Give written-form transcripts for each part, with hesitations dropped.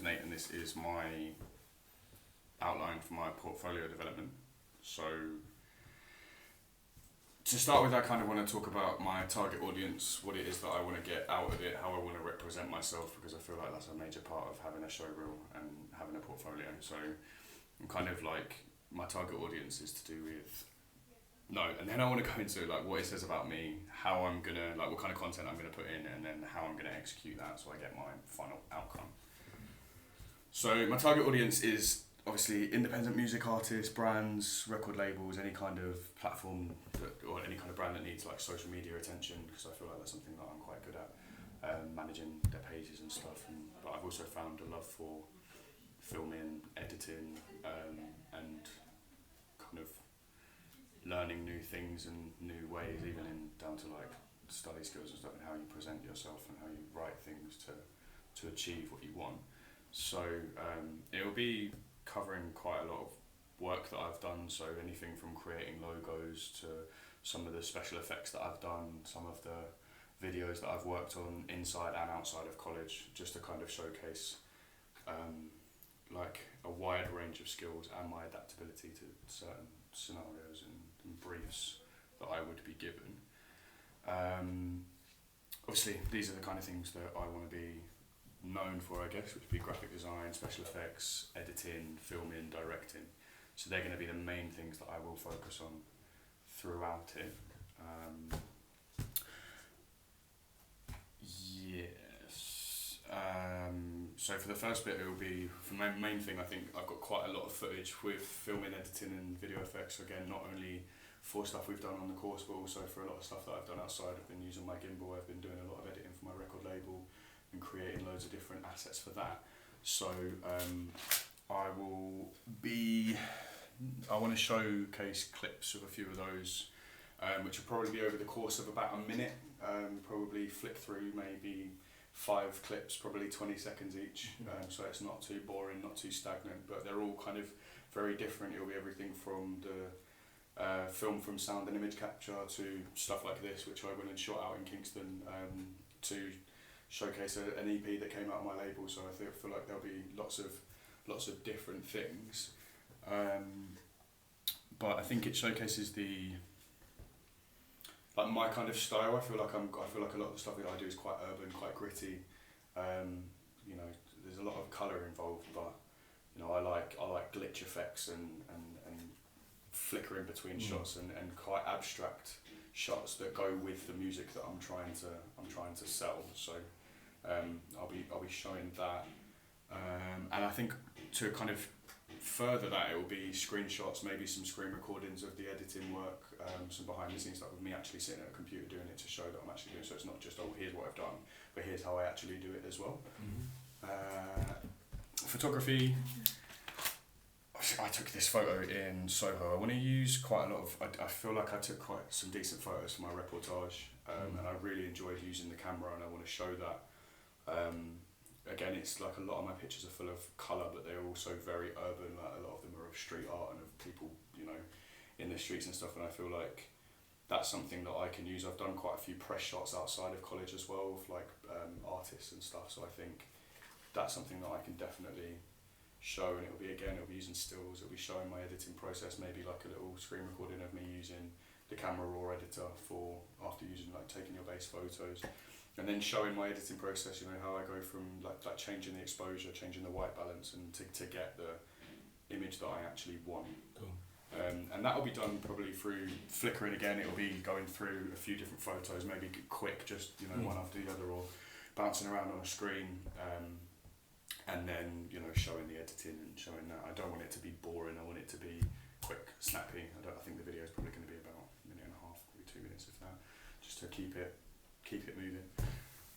name's Nate, and this is my outline for my portfolio development. So, to start with, I kind of want to talk about my target audience, what it is that I want to get out of it, how I want to represent myself, because I feel like that's a major part of having a show reel and having a portfolio. So, I'm kind of like, my target audience is to do with and then I want to go into like what it says about me, how I'm gonna like what kind of content I'm gonna put in, and then how I'm gonna execute that so I get my final outcome. So my target audience is obviously independent music artists, brands, record labels, any kind of platform or any kind of brand that needs like social media attention, because I feel like that's something that I'm quite good at, managing their pages and stuff. But I've also found a love for filming, editing, and kind of learning new things and new ways, even in down to like study skills and stuff, and how you present yourself and how you write things to achieve what you want. So it will be covering quite a lot of work that I've done, so anything from creating logos to some of the special effects that I've done, some of the videos that I've worked on inside and outside of college, just to kind of showcase like a wide range of skills and my adaptability to certain scenarios and briefs that I would be given. Obviously, these are the kind of things that I want to be known for, I guess, which would be graphic design, special effects, editing, filming, directing. So they're going to be the main things that I will focus on throughout it. Yes. So for the first bit, it will be, for my main thing, I think I've got quite a lot of footage with filming, editing and video effects. So again, not only for stuff we've done on the course, but also for a lot of stuff that I've done outside. I've been using my gimbal, I've been doing a lot of editing for my record label and creating loads of different assets for that. So I want to showcase clips of a few of those, which will probably be over the course of about a minute, probably flick through maybe 5 clips, probably 20 seconds each, so it's not too boring, not too stagnant, but they're all kind of very different. It'll be everything from the film from sound and image capture to stuff like this, which I went and shot out in Kingston, to showcase an EP that came out of my label. So I feel like there'll be lots of different things, but I think it showcases like my kind of style. I feel like a lot of the stuff that I do is quite urban, quite gritty. You know, there's a lot of colour involved, but you know, I like glitch effects and flicker in between shots and quite abstract shots that go with the music that I'm trying to sell. So I'll be showing that, and I think to kind of further that, it will be screenshots, maybe some screen recordings of the editing work, some behind the scenes stuff with me actually sitting at a computer doing it, to show that I'm actually doing it. So it's not just, oh, here's what I've done, but here's how I actually do it as well. Photography, I took this photo in Soho. I want to use quite a lot of, I feel like I took quite some decent photos for my reportage, and I really enjoyed using the camera, and I want to show that. Again, it's like a lot of my pictures are full of colour, but they're also very urban. Like a lot of them are of street art and of people, you know, in the streets and stuff. And I feel like that's something that I can use. I've done quite a few press shots outside of college as well, with like artists and stuff. So I think that's something that I can definitely show. And it'll be using stills. It'll be showing my editing process. Maybe like a little screen recording of me using the Camera Raw editor after using like taking your base photos. And then showing my editing process, you know, how I go from like changing the exposure, changing the white balance, and to get the image that I actually want. Cool. And that will be done probably through flickering again. It will be going through a few different photos, maybe quick, just, you know, one after the other, or bouncing around on a screen, and then, you know, showing the editing and showing that. I don't want it to be boring. I want it to be quick, snappy. I think the video is probably going to be about a minute and a half, maybe 2 minutes if that, just to keep it moving.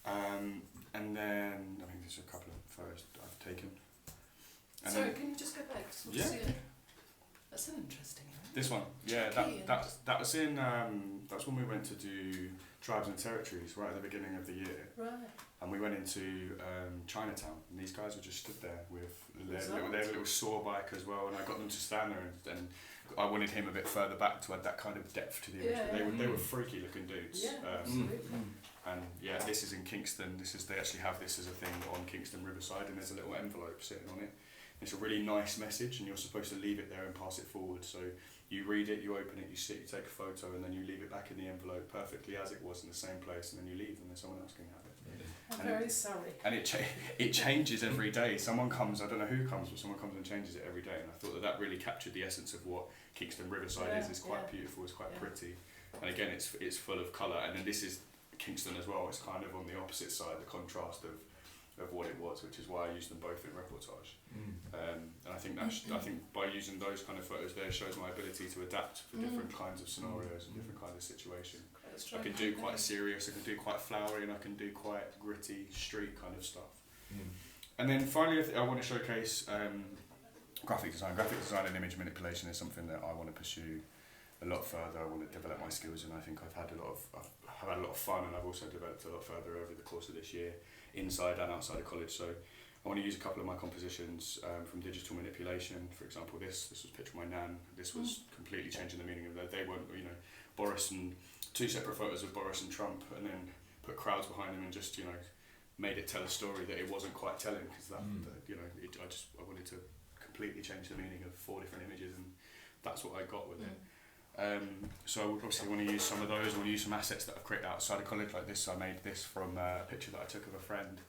And then I think there's a couple of photos that I've taken. And sorry, can you just go back? Yeah. That's an interesting one. This one, yeah, that was in that's when we went to do Tribes and Territories right at the beginning of the year. Right. And we went into Chinatown, and these guys were just stood there with their little saw bike as well, and I got them to stand there, and I wanted him a bit further back to add that kind of depth to the image. Yeah, They were freaky looking dudes. Yeah, absolutely. And yeah, this is in Kingston. They actually have this as a thing on Kingston Riverside, and there's a little envelope sitting on it. It's a really nice message, and you're supposed to leave it there and pass it forward. So you read it, you open it, you sit, you take a photo, and then you leave it back in the envelope perfectly as it was in the same place, and then you leave, and then someone else can have it. I'm And very sorry. And it changes every day. Someone comes, I don't know who comes, but someone comes and changes it every day. And I thought that really captured the essence of what Kingston Riverside is. It's quite beautiful, it's quite pretty. And again, it's full of colour. And then this is Kingston as well. It's kind of on the opposite side, the contrast of what it was, which is why I used them both in reportage. And I think by using those kind of photos there shows my ability to adapt for different kinds of scenarios and different kinds of situations. I can do quite serious, I can do quite flowery, and I can do quite gritty street kind of stuff. And then finally, I want to showcase graphic design. Graphic design and image manipulation is something that I want to pursue a lot further. I want to develop my skills, and I think I've had a lot of fun, and I've also developed a lot further over the course of this year, inside and outside of college. So I want to use a couple of my compositions from digital manipulation. For example, this was Picture of My Nan. This was completely changing the meaning of that. They weren't, Boris and two separate photos of Boris and Trump, and then put crowds behind them and just, made it tell a story that it wasn't quite telling, because I wanted to completely change the meaning of 4 different images, and that's what I got with it. So I would obviously want to use some of those. I want to use some assets that I've created outside of college, like this. I made this from a picture that I took of a friend,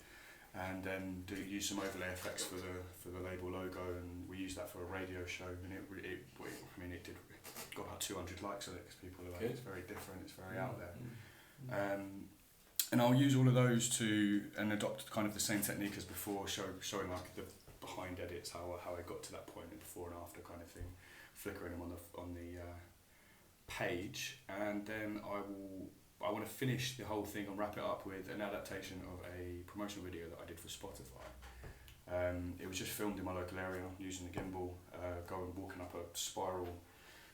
and then use some overlay effects for the label logo, and we used that for a radio show, and it got about 200 likes on it, because people are like, it's very different, it's very out there. And I'll use all of those and adopt kind of the same technique as before, showing like the behind edits, how I got to that point, and before and after kind of thing, flickering them on the page, and then I want to finish the whole thing and wrap it up with an adaptation of a promotional video that I did for Spotify. It was just filmed in my local area using the gimbal, walking up a spiral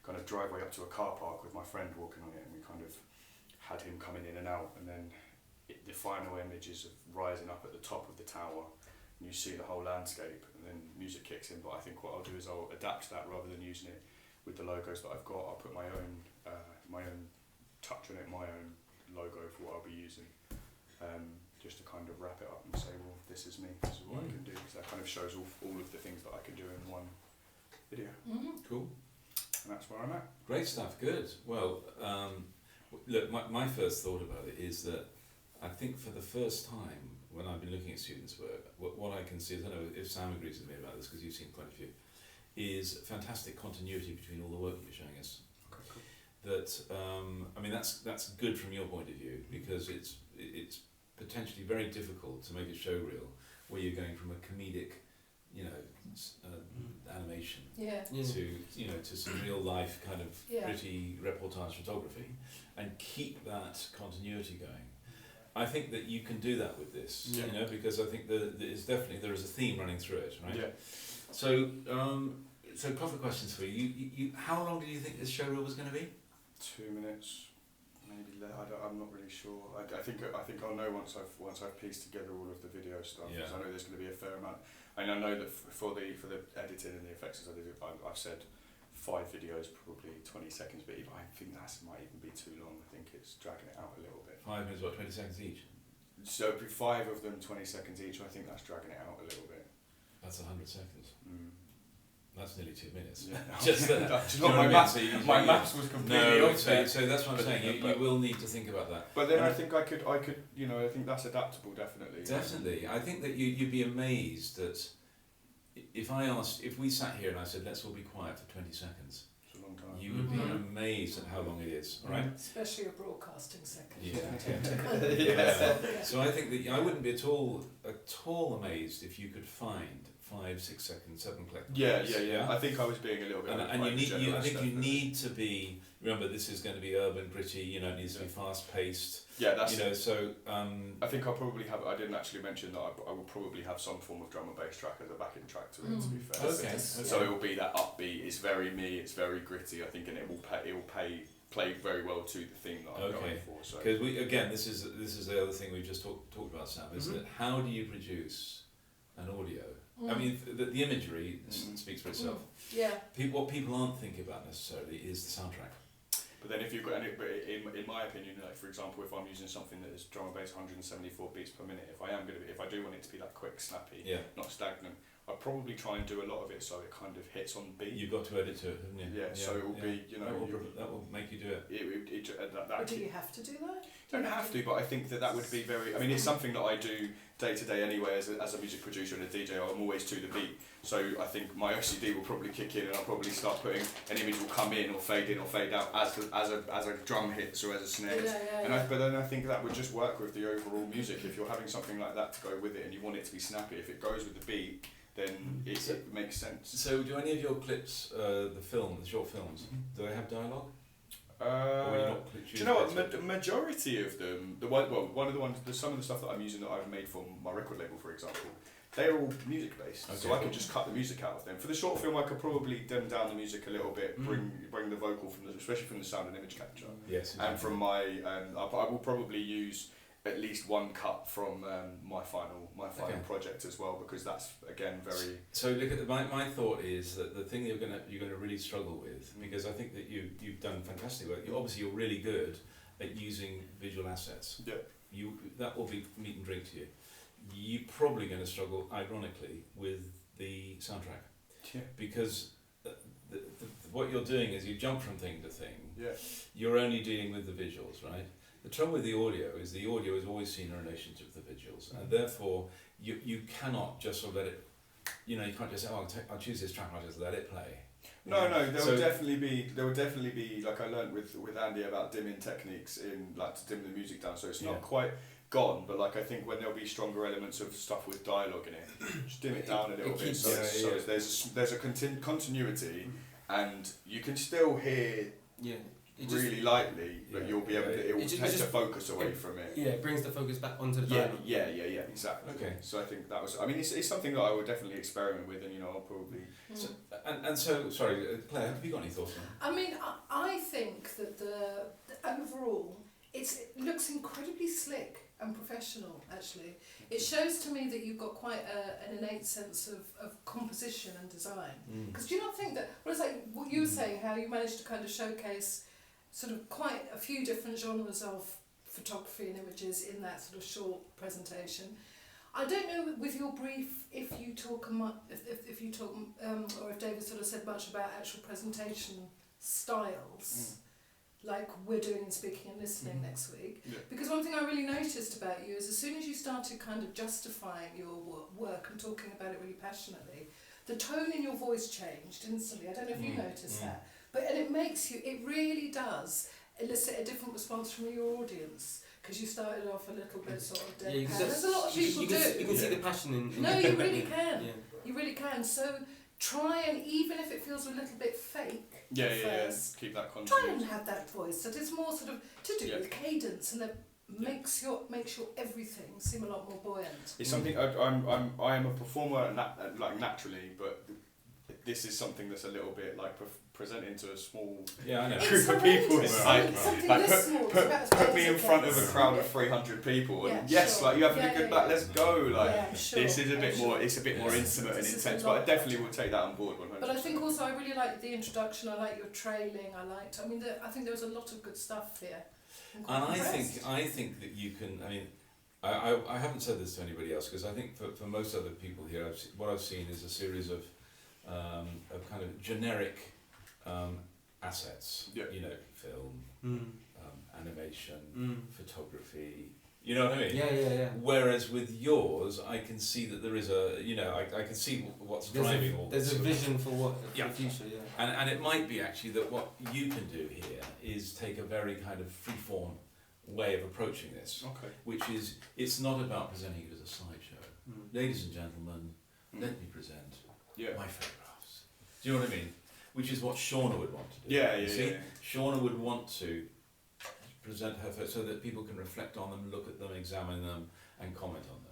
kind of driveway up to a car park with my friend walking on it, and we kind of had him coming in and out, and then the final image is of rising up at the top of the tower, and you see the whole landscape, and then music kicks in. But I think what I'll do is I'll adapt that rather than using it with the logos that I've got. I'll put my own touch on it, my own logo for what I'll be using, just to kind of wrap it up and say, well, this is me, this is what I can do, because that kind of shows all of the things that I can do in one video. Cool. And that's where I'm at. Great stuff, good. Well, look, my first thought about it is that I think for the first time, when I've been looking at students' work, what I can see, I don't know if Sam agrees with me about this, because you've seen quite a few, is fantastic continuity between all the work you're showing us. Okay, cool. That, that's good from your point of view, because it's potentially very difficult to make a show reel where you're going from a comedic, animation to some real life kind of gritty reportage photography, and keep that continuity going. I think that you can do that with this, because I think there is a theme running through it, right? Yeah. So, so couple of questions for you. You how long did you think this show reel was going to be? 2 minutes, maybe less. I'm not really sure. I think I'll know once I've pieced together all of the video stuff. Yeah. Because I know there's going to be a fair amount, and I know that for the editing and the effects, I've said 5 videos, probably 20 seconds, but I think that might even be too long. I think it's dragging it out a little bit. 5 minutes, what, 20 seconds each? So 5 of them, 20 seconds each. I think that's dragging it out a little bit. That's 100 seconds. That's nearly 2 minutes. Yeah. Just that. My maths was completely off there. So that's what I'm saying. You will need to think about that. But then I think I could. I think that's adaptable, definitely. Definitely. I think that you'd be amazed that if we sat here and I said, let's all be quiet for 20 seconds, it's a long time. you would be amazed at how long it is, right? Especially a broadcasting second. Yeah. So I think that I wouldn't be at all amazed if you could find 5, 6 seconds, 7 collections. Yeah. I think I was being a little bit. And I think you need to be. Remember, this is going to be urban, gritty. It needs to be fast paced. Yeah, that's. So. I think I'll probably have. I didn't actually mention that I will probably have some form of drum and bass track as a backing track to it. To be fair. Okay. So it will be that upbeat. It's very me. It's very gritty. I think, and it will play very well to the theme that I'm going for. So. Because this is the other thing we've just talked about, Sam. Is that how do you produce an audio? I mean, the imagery speaks for itself. Yeah. What people aren't thinking about necessarily is the soundtrack. But then if you've got any, but in my opinion, like for example, if I'm using something that is drum and bass 174 beats per minute, if I do want it to be like quick, snappy, not stagnant, I'll probably try and do a lot of it so it kind of hits on beat. You've got to edit to it, haven't you? Yeah, so it will be, that will make you do it. But do you have to do that? You don't have to, but I think that would be very. I mean, it's something that I do day to day anyway as a music producer and a DJ. I'm always to the beat, so I think my OCD will probably kick in, and I'll probably start putting an image will come in or fade out as a drum hits or as a snare. But then I think that would just work with the overall music. If you're having something like that to go with it, and you want it to be snappy, if it goes with the beat, then it makes sense. So, do any of your clips, the short films, do they have dialogue? Do you know what? Majority of them, some of the stuff that I'm using that I've made for my record label, for example, they're all music based. Okay, so I can just cut the music out of them. For the short film, I could probably dim down the music a little bit, bring the vocal especially from the sound and image capture. Yes. Exactly. And from my, I will probably use at least one cut from my final project as well, because that's again very. So look at my thought is that the thing you're gonna really struggle with, because I think that you've done fantastic work. You're really good at using visual assets. Yeah. That will be meat and drink to you. You're probably going to struggle, ironically, with the soundtrack. Yeah. Because what you're doing is you jump from thing to thing. Yeah. You're only dealing with the visuals, right? The trouble with the audio is always seen in relation to the visuals, and therefore you cannot just sort of let it. You can't just say, I'll choose this track and I'll just let it play. No, there would definitely be like I learned with Andy about dimming techniques in like to dim the music down, so it's not quite gone, but like I think when there'll be stronger elements of stuff with dialogue in it, just dim it down a little bit. So there's a continuity, and you can still hear really lightly, but you'll be able to. It will take the focus away from it. Yeah, it brings the focus back onto the dialogue. Yeah, exactly. Okay. So I think that was. I mean, it's something that I would definitely experiment with, and I'll probably. So sorry, Claire, have you got any thoughts on that? I mean, I think that the overall it looks incredibly slick and professional. Actually, it shows to me that you've got quite an innate sense of composition and design. Because do you not think that? Well, it's like what you were saying, how you managed to kind of showcase sort of quite a few different genres of photography and images in that sort of short presentation. I don't know with your brief if you talk or if David sort of said much about actual presentation styles, like we're doing in Speaking and Listening next week. Yeah. Because one thing I really noticed about you is as soon as you started kind of justifying your work and talking about it really passionately, the tone in your voice changed instantly. I don't know if you noticed that. And it really does elicit a different response from your audience, because you started off a little bit sort of deadpan. There's a lot of people do. You can see the passion in No, you really can. Yeah. You really can. So try and, even if it feels a little bit fake first, keep that content. Try and have that voice that is more sort of to do with cadence, and that makes your everything seem a lot more buoyant. It's something I am a performer naturally, but this is something that's a little bit like presenting to a small group of people. It's put me in front of a crowd of 300 people, and you having a good let's go. This is a bit more. It's a bit more intimate and intense, but I definitely will take that on board 100%. But I think also I really liked the introduction. I like your trailing. I think there was a lot of good stuff here. And I think that you can. I mean, I haven't said this to anybody else, because I think for most other people here, what I've seen is a series of kind of generic assets. Film, animation, photography. You know what I mean? Yeah. Whereas with yours, I can see that there is I can see what's driving all this. There's a vision for the future, And it might be actually that what you can do here is take a very kind of free-form way of approaching this, which is, it's not about presenting it as a slideshow. Ladies and gentlemen, let me present my photographs. Do you know what I mean? Which is what Shauna would want to do. Yeah. Shauna would want to present her photos so that people can reflect on them, look at them, examine them, and comment on them.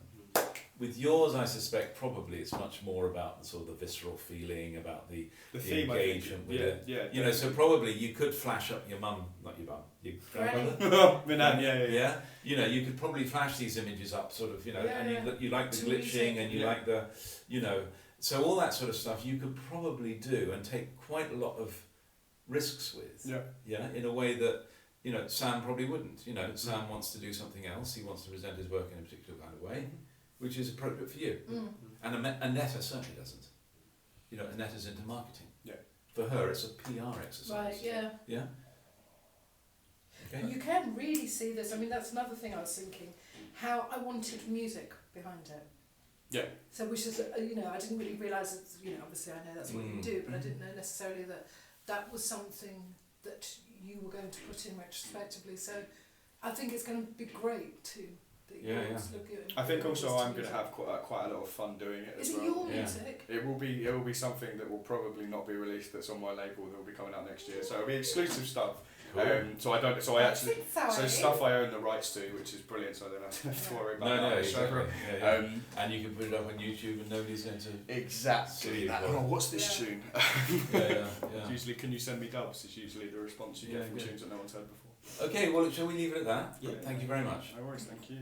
With yours, I suspect probably it's much more about the sort of the visceral feeling, about the theme, engagement with it. Yeah. So probably you could flash up your mum, not your mum, your grandmother. My nan, yeah. You could probably flash these images up, sort of, and you like the glitching, and you like the, so all that sort of stuff you could probably do and take quite a lot of risks with. Yeah. Yeah, in a way that, you know, Sam probably wouldn't. You know, Sam wants to do something else. He wants to present his work in a particular kind of way, which is appropriate for you. And Annetta certainly doesn't. You know, Annetta's into marketing. Yeah. For her, it's a PR exercise. Right, yeah. Yeah. Okay. You can really see this. I mean, that's another thing I was thinking. How I wanted music behind it. Yeah. So, which is, you know, I didn't really realise that, you know, obviously I know that's what you do, but I didn't know necessarily that that was something that you were going to put in retrospectively. So, I think it's going to be great too. That you're looking at I think also I'm going music. to have quite a lot of fun doing it as Is well. it your Yeah. music? It will be something that will probably not be released. That's on my label. That will be coming out next year. So it'll be exclusive stuff. Cool. That's exciting. Stuff I own the rights to, which is brilliant. So then I don't have to worry about that. No, on the exactly. show. Yeah. And you can put it up on YouTube and nobody's going to... Exactly. See That. you. Oh, what's this Yeah. tune? Yeah. Usually, can you send me dubs? Is usually the response you Yeah, get from good. tunes that no one's heard before. Okay, well, shall we leave it at that? Yeah. Thank you very much. No worries. Thank you.